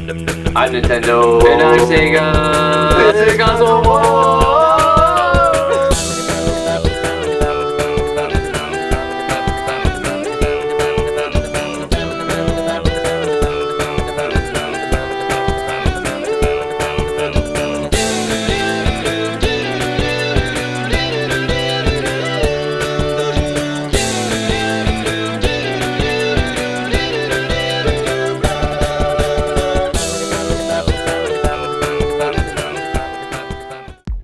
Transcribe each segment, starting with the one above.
I'm Nintendo. And I'm Sega. It's a console war.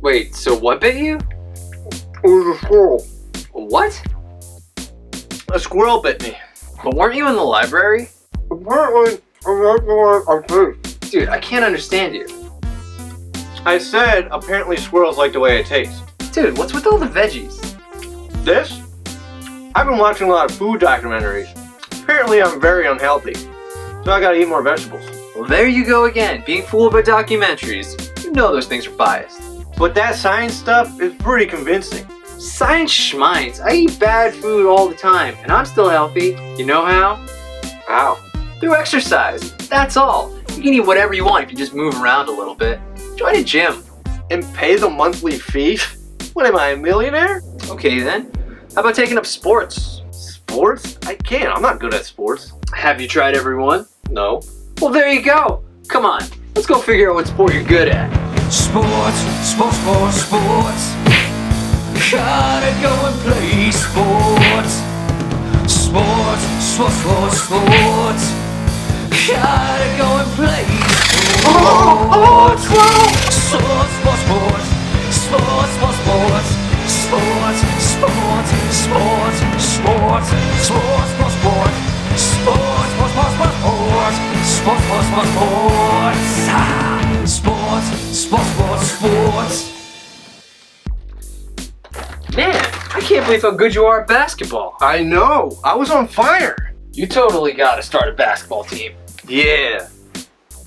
Wait, so what bit you? It was a squirrel. What? A squirrel bit me. But weren't you in the library? Apparently, I'm not the one I taste. Dude, I can't understand you. I said, apparently squirrels like the way I taste. Dude, what's with all the veggies? This? I've been watching a lot of food documentaries. Apparently, I'm very unhealthy. So I gotta eat more vegetables. Well, there you go again, being fooled by documentaries. You know those things are biased. But that science stuff is pretty convincing. Science schmines. I eat bad food all the time, and I'm still healthy. You know how? How? Through exercise. That's all. You can eat whatever you want if you just move around a little bit. Join a gym. And pay the monthly fee? What am I, a millionaire? Okay then. How about taking up sports? Sports? I can't. I'm not good at sports. Have you tried every one? No. Well, there you go. Come on. Let's go figure out what sport you're good at. Sports, sports, sports, sports. Gotta go and play sports. Sports, sports, sports, sports. Gotta go and play sports. Sports, sports, sports. Sports, sports, sports. Sports, sports, sports, sports. Sports, sports, sports. Sports, sports, sports, sports. Sports, sports, sports, sports. Sports, sports, sports, sports. Man, I can't believe how good you are at basketball. I know. I was on fire. You totally gotta start a basketball team. Yeah.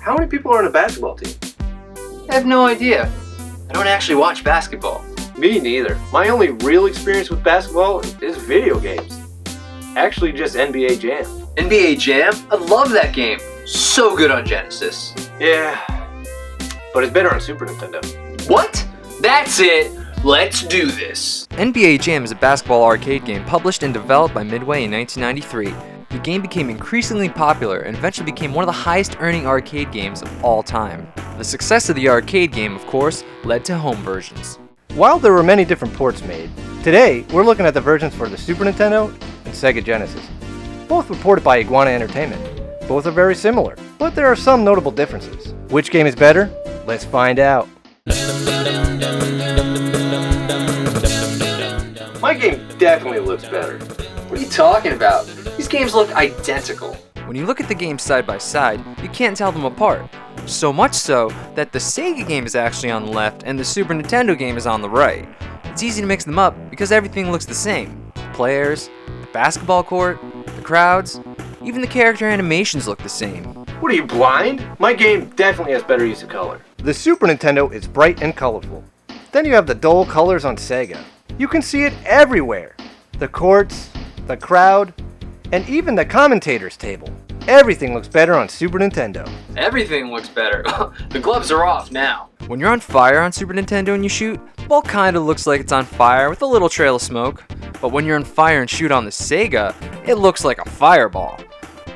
How many people are on a basketball team? I have no idea. I don't actually watch basketball. Me neither. My only real experience with basketball is video games. Actually, just NBA Jam. NBA Jam? I love that game. So good on Genesis. Yeah. But it's better on Super Nintendo. What? That's it. Let's do this. NBA Jam is a basketball arcade game published and developed by Midway in 1993. The game became increasingly popular and eventually became one of the highest earning arcade games of all time. The success of the arcade game, of course, led to home versions. While there were many different ports made, today we're looking at the versions for the Super Nintendo and Sega Genesis. Both were ported by Iguana Entertainment. Both are very similar, but there are some notable differences. Which game is better? Let's find out. My game definitely looks better. What are you talking about? These games look identical. When you look at the games side by side, you can't tell them apart. So much so that the Sega game is actually on the left and the Super Nintendo game is on the right. It's easy to mix them up because everything looks the same. The players, the basketball court, the crowds, even the character animations look the same. What are you, blind? My game definitely has better use of color. The Super Nintendo is bright and colorful. Then you have the dull colors on Sega. You can see it everywhere. The courts, the crowd, and even the commentator's table. Everything looks better on Super Nintendo. Everything looks better. The gloves are off now. When you're on fire on Super Nintendo and you shoot, the ball kinda looks like it's on fire with a little trail of smoke. But when you're on fire and shoot on the Sega, it looks like a fireball.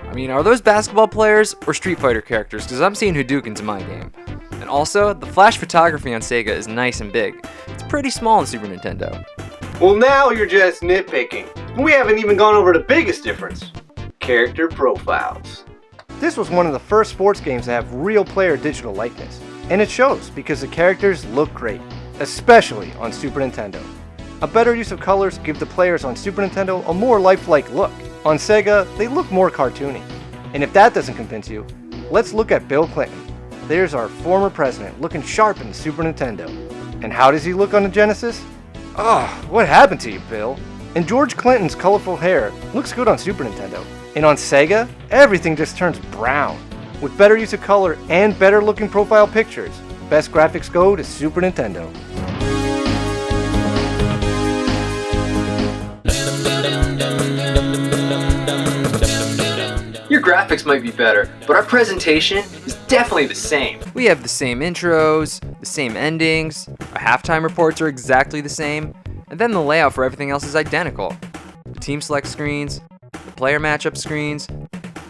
I mean, are those basketball players or Street Fighter characters? Because I'm seeing Hadoukens in my game. And also, the flash photography on Sega is nice and big. It's pretty small on Super Nintendo. Well, now you're just nitpicking. We haven't even gone over the biggest difference. Character profiles. This was one of the first sports games to have real player digital likeness. And it shows because the characters look great, especially on Super Nintendo. A better use of colors give the players on Super Nintendo a more lifelike look. On Sega, they look more cartoony. And if that doesn't convince you, let's look at Bill Clinton. There's our former president looking sharp in the Super Nintendo. And how does he look on the Genesis? Oh, what happened to you, Bill? And George Clinton's colorful hair looks good on Super Nintendo. And on Sega, everything just turns brown. With better use of color and better looking profile pictures, best graphics go to Super Nintendo. You're graphics might be better, but our presentation is definitely the same. We have the same intros, the same endings, our halftime reports are exactly the same, and then the layout for everything else is identical. The team select screens, the player matchup screens,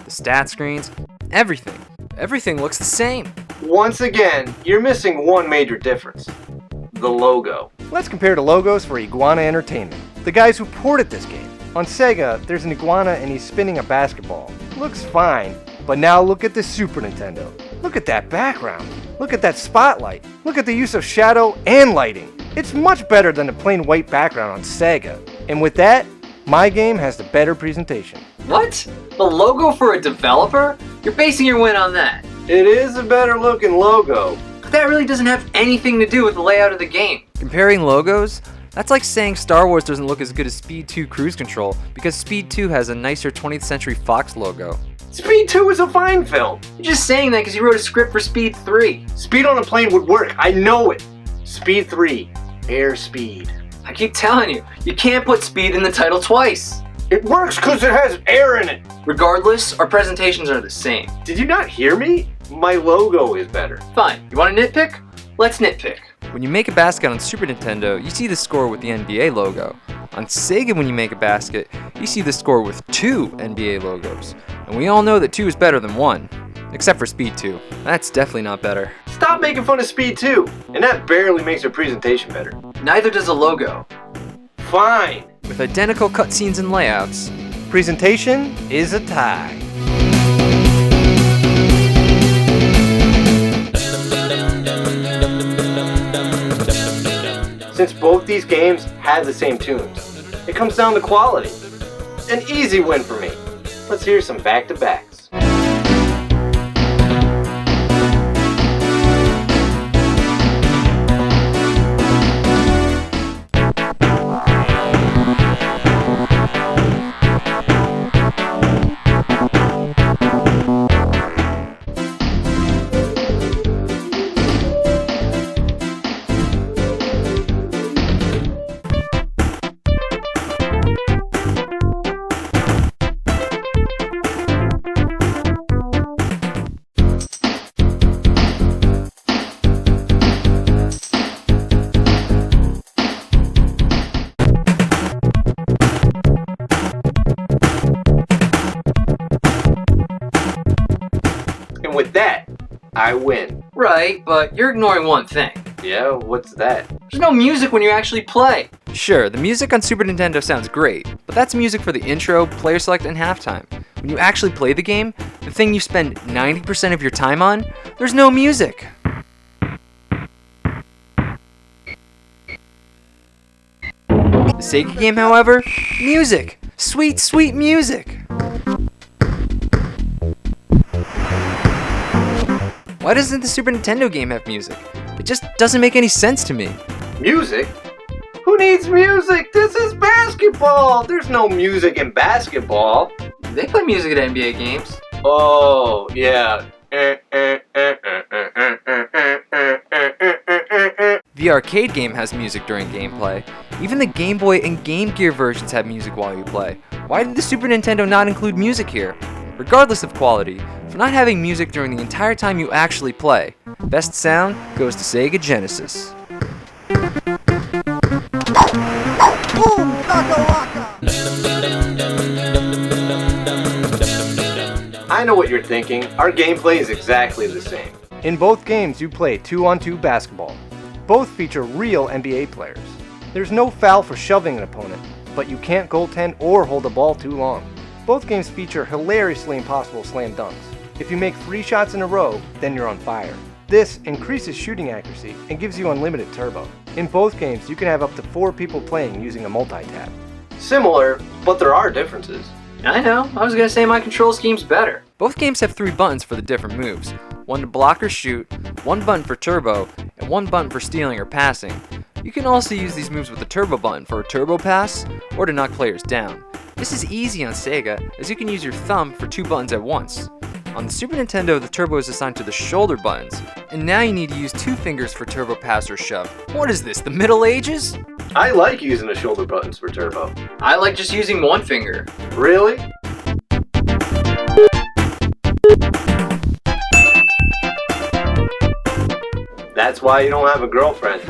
the stat screens, everything. Everything looks the same. Once again, you're missing one major difference. The logo. Let's compare the logos for Iguana Entertainment, the guys who ported this game. On Sega, there's an iguana and he's spinning a basketball. Looks fine, but now look at the Super Nintendo. Look at that background. Look at that spotlight. Look at the use of shadow and lighting. It's much better than the plain white background on Sega. And with that, my game has the better presentation. What? The logo for a developer? You're basing your win on that. It is a better looking logo. But that really doesn't have anything to do with the layout of the game. Comparing logos? That's like saying Star Wars doesn't look as good as Speed 2 Cruise Control because Speed 2 has a nicer 20th Century Fox logo. Speed 2 is a fine film. You're just saying that because you wrote a script for Speed 3. Speed on a plane would work, I know it. Speed 3, air speed. I keep telling you, you can't put speed in the title twice. It works because it has air in it. Regardless, our presentations are the same. Did you not hear me? My logo is better. Fine, you want to nitpick? Let's nitpick. When you make a basket on Super Nintendo, you see the score with the NBA logo. On Sega, when you make a basket, you see the score with 2 NBA logos. And we all know that 2 is better than 1. Except for Speed 2. That's definitely not better. Stop making fun of Speed 2. And that barely makes your presentation better. Neither does a logo. Fine. With identical cutscenes and layouts, Presentation is a tie. Since both these games had the same tunes, it comes down to quality. An easy win for me. Let's hear some back-to-backs. And with that, I win. Right, but you're ignoring one thing. Yeah, what's that? There's no music when you actually play. sure, the music on Super Nintendo sounds great, but that's music for the intro, player select, and halftime. When you actually play the game, the thing you spend 90% of your time on, there's no music. The Sega game, however, music. Sweet, sweet music. Why doesn't the Super Nintendo game have music? It just doesn't make any sense to me. Music? Who needs music? This is basketball! There's no music in basketball. They play music at NBA games. Oh, yeah. The arcade game has music during gameplay. Even the Game Boy and Game Gear versions have music while you play. Why did the Super Nintendo not include music here? Regardless of quality, for not having music during the entire time you actually play, best sound goes to Sega Genesis. I know what you're thinking. Our gameplay is exactly the same. In both games, you play 2-on-2 basketball. Both feature real NBA players. There's no foul for shoving an opponent, but you can't goaltend or hold the ball too long. Both games feature hilariously impossible slam dunks. If you make 3 shots in a row, then you're on fire. This increases shooting accuracy and gives you unlimited turbo. In both games, you can have up to 4 people playing using a multi-tap. Similar, but there are differences. I know, I was gonna say my control scheme's better. Both games have 3 buttons for the different moves. 1 to block or shoot, 1 button for turbo, and 1 button for stealing or passing. You can also use these moves with the turbo button for a turbo pass or to knock players down. This is easy on Sega, as you can use your thumb for 2 buttons at once. On the Super Nintendo, the turbo is assigned to the shoulder buttons, and now you need to use 2 fingers for turbo pass or shove. What is this, the Middle Ages? I like using the shoulder buttons for turbo. I like just using 1 finger. Really? That's why you don't have a girlfriend.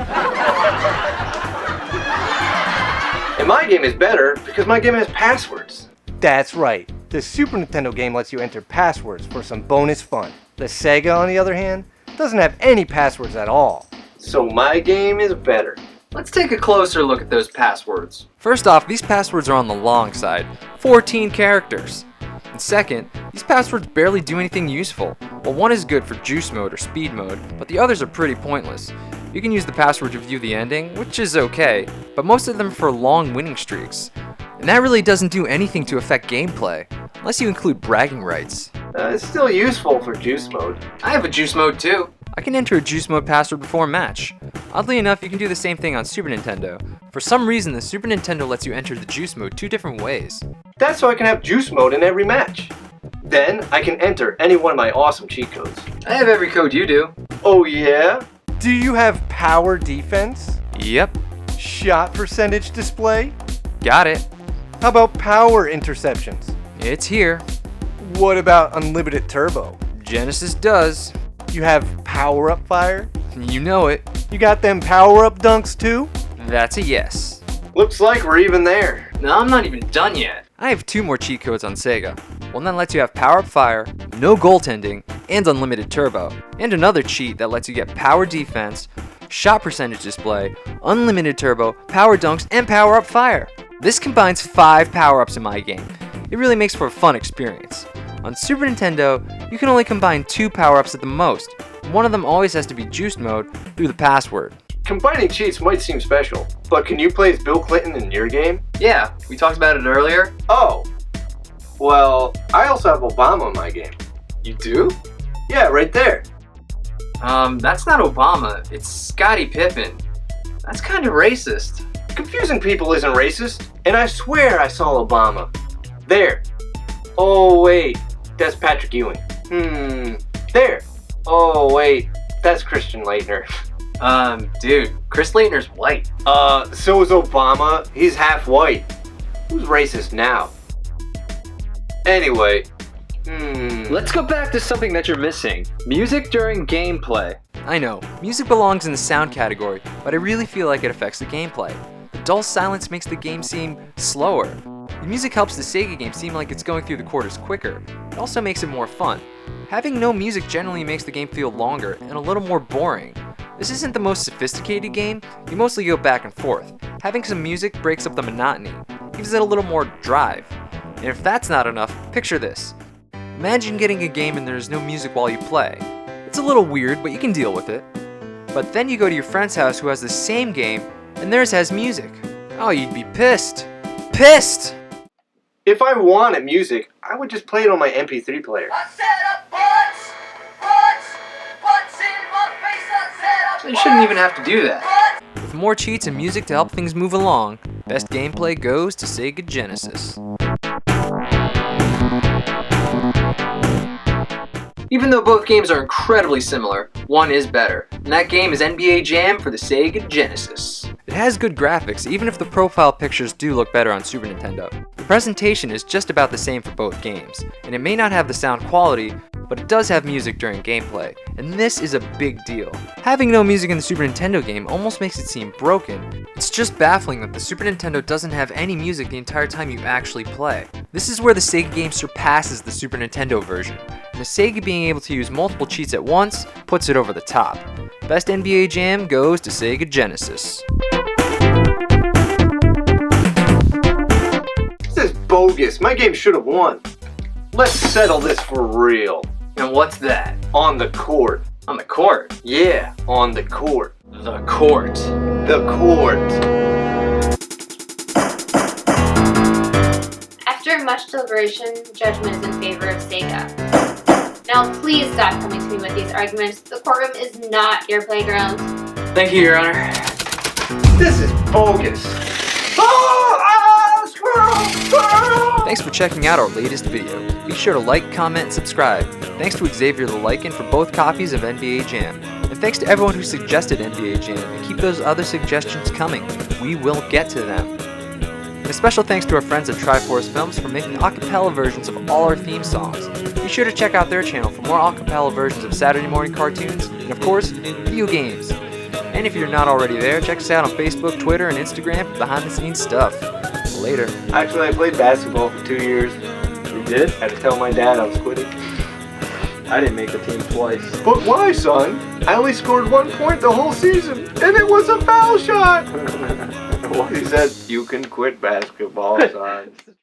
And my game is better because my game has passwords. That's right. The Super Nintendo game lets you enter passwords for some bonus fun. The Sega, on the other hand, doesn't have any passwords at all. So my game is better. Let's take a closer look at those passwords. First off, these passwords are on the long side, 14 characters. And second, these passwords barely do anything useful. Well, one is good for juice mode or speed mode, but the others are pretty pointless. You can use the password to view the ending, which is okay, but most of them are for long winning streaks. And that really doesn't do anything to affect gameplay, unless you include bragging rights. It's still useful for juice mode. I have a juice mode too. I can enter a juice mode password before a match. Oddly enough, you can do the same thing on Super Nintendo. For some reason, the Super Nintendo lets you enter the juice mode 2 different ways. That's so I can have juice mode in every match. Then I can enter any one of my awesome cheat codes. I have every code you do. Oh yeah? Do you have power defense? Yep, Shot percentage display? got it. How about power interceptions? It's here. What about unlimited turbo? Genesis does. You have power up fire? You know it. You got them power up dunks too? That's a yes. Looks like we're even there. No, I'm not even done yet. I have 2 more cheat codes on Sega. One that lets you have power up fire, no goaltending, and unlimited turbo. And another cheat that lets you get power defense, shot percentage display, unlimited turbo, power dunks, and power up fire. This combines 5 power-ups in my game. It really makes for a fun experience. On Super Nintendo, you can only combine 2 power-ups at the most. One of them always has to be juiced mode through the password. Combining cheats might seem special, but can you play as Bill Clinton in your game? Yeah, we talked about it earlier. Oh. Well, I also have Obama in my game. You do? Yeah, right there. That's not Obama. It's Scottie Pippen. That's kind of racist. Confusing people isn't racist, and I swear I saw Obama. There. Oh wait, that's Patrick Ewing. There. Oh wait, that's Christian Leitner. Dude, Chris Leitner's white. So is Obama. He's half white. Who's racist now? Anyway, Let's go back to something that you're missing. Music during gameplay. I know, music belongs in the sound category, but I really feel like it affects the gameplay. The dull silence makes the game seem slower. The music helps the Sega game seem like it's going through the quarters quicker. It also makes it more fun. Having no music generally makes the game feel longer and a little more boring. This isn't the most sophisticated game, you mostly go back and forth. Having some music breaks up the monotony, gives it a little more drive. And if that's not enough, picture this. Imagine getting a game and there's no music while you play. It's a little weird, but you can deal with it. But then you go to your friend's house who has the same game, and theirs has music. Oh, you'd be pissed. Pissed! if I wanted music, I would just play it on my MP3 player. You shouldn't even have to do that. With more cheats and music to help things move along, best gameplay goes to Sega Genesis. Even though both games are incredibly similar, one is better, and that game is NBA Jam for the Sega Genesis. It has good graphics, even if the profile pictures do look better on Super Nintendo. The presentation is just about the same for both games, and it may not have the sound quality, but it does have music during gameplay, and this is a big deal. Having no music in the Super Nintendo game almost makes it seem broken. It's just baffling that the Super Nintendo doesn't have any music the entire time you actually play. This is where the Sega game surpasses the Super Nintendo version, and the Sega being able to use multiple cheats at once puts it over the top. Best NBA Jam goes to Sega Genesis. This is bogus. My game should have won. Let's settle this for real. And what's that? On the court. On the court? Yeah, on the court. The court. The court. After much deliberation, judgment is in favor of Sega. Now please stop coming to me with these arguments. The courtroom is not your playground. Thank you, Your Honor. This is bogus. Thanks for checking out our latest video. Be sure to like, comment, and subscribe. Thanks to Xavior TheLycan for both copies of NBA Jam. And thanks to everyone who suggested NBA Jam, and keep those other suggestions coming. We will get to them. And a special thanks to our friends at Triforcefilms for making acapella versions of all our theme songs. Be sure to check out their channel for more acapella versions of Saturday morning cartoons and of course, video games. And if you're not already there, check us out on Facebook, Twitter, and Instagram for behind-the-scenes stuff. Later. Actually, I played basketball for 2 years. You did? Had to tell my dad I was quitting. I didn't make the team twice. But why, son? I only scored 1 point the whole season, and it was a foul shot! He said, you can quit basketball, son.